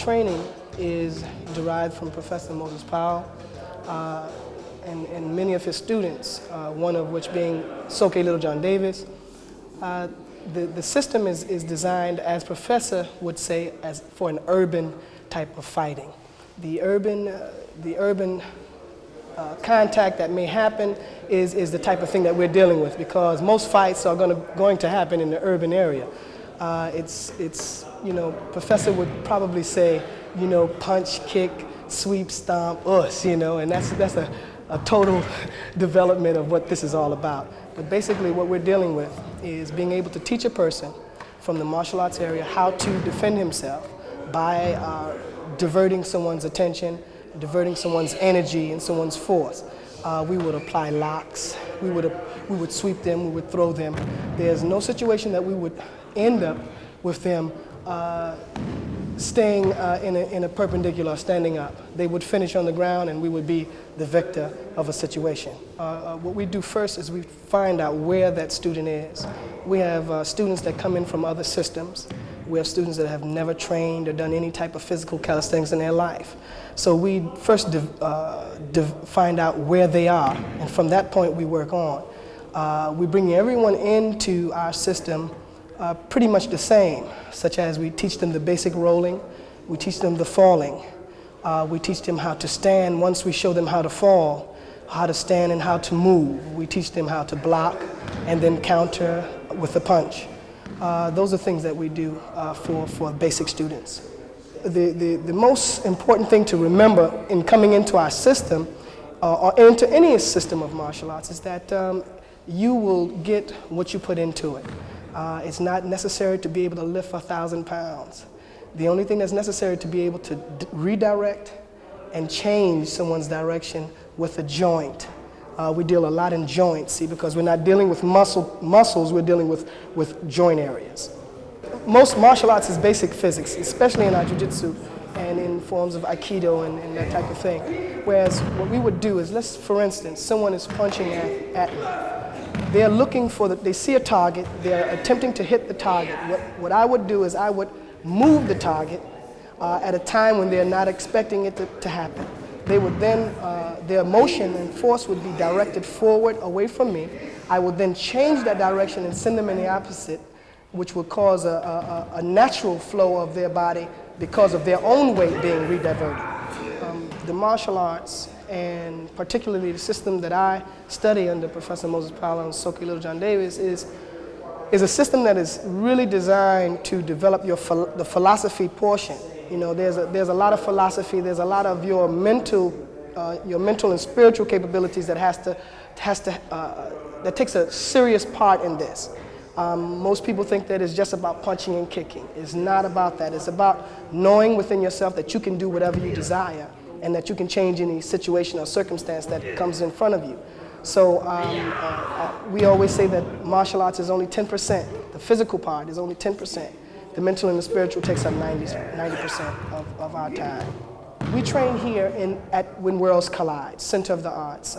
training is derived from Professor Moses Powell and many of his students, one of which being Soke Littlejohn Davis. The system is designed, as Professor would say, as for an urban type of fighting. The urban contact that may happen is the type of thing that we're dealing with, because most fights are going to happen in the urban area. Professor would probably say, punch, kick, sweep, stomp, and that's a total development of what this is all about. But basically what we're dealing with is being able to teach a person from the martial arts area how to defend himself by diverting someone's attention, diverting someone's energy and someone's force. We would apply locks, we would sweep them, we would throw them. There's no situation that we would end up with them staying in a perpendicular, standing up. They would finish on the ground and we would be the victor of a situation. What we do first is we find out where that student is. We have students that come in from other systems. We have students that have never trained or done any type of physical calisthenics in their life. So we first find out where they are, and from that point we work on. We bring everyone into our system pretty much the same, such as we teach them the basic rolling, we teach them the falling, we teach them how to stand once we show them how to fall, how to stand and how to move. We teach them how to block and then counter with a punch. Those are things that we do for basic students. The most important thing to remember in coming into our system, or into any system of martial arts, is that you will get what you put into it. It's not necessary to be able to lift 1,000 pounds. The only thing that's necessary to be able to redirect and change someone's direction with a joint. We deal a lot in joints, see, because we're not dealing with muscles, we're dealing with joint areas. Most martial arts is basic physics, especially in our jiu-jitsu and in forms of aikido and that type of thing. Whereas what we would do is, for instance, someone is punching at me. They're looking they see a target, they're attempting to hit the target. What I would do is I would move the target at a time when they're not expecting it to happen. They would then, their motion and force would be directed forward, away from me. I would then change that direction and send them in the opposite, which would cause a natural flow of their body because of their own weight being rediverted. The martial arts, and particularly the system that I study under Professor Moses Powell and Soke Littlejohn Davis, is a system that is really designed to develop the philosophy portion. There's a lot of philosophy. There's a lot of your mental and spiritual capabilities that takes a serious part in this. Most people think that it's just about punching and kicking. It's not about that. It's about knowing within yourself that you can do whatever you desire and that you can change any situation or circumstance that comes in front of you. So we always say that martial arts is only 10%. The physical part is only 10%. The mental and the spiritual takes up 90% of our time. We train here at When Worlds Collide, Center of the Arts.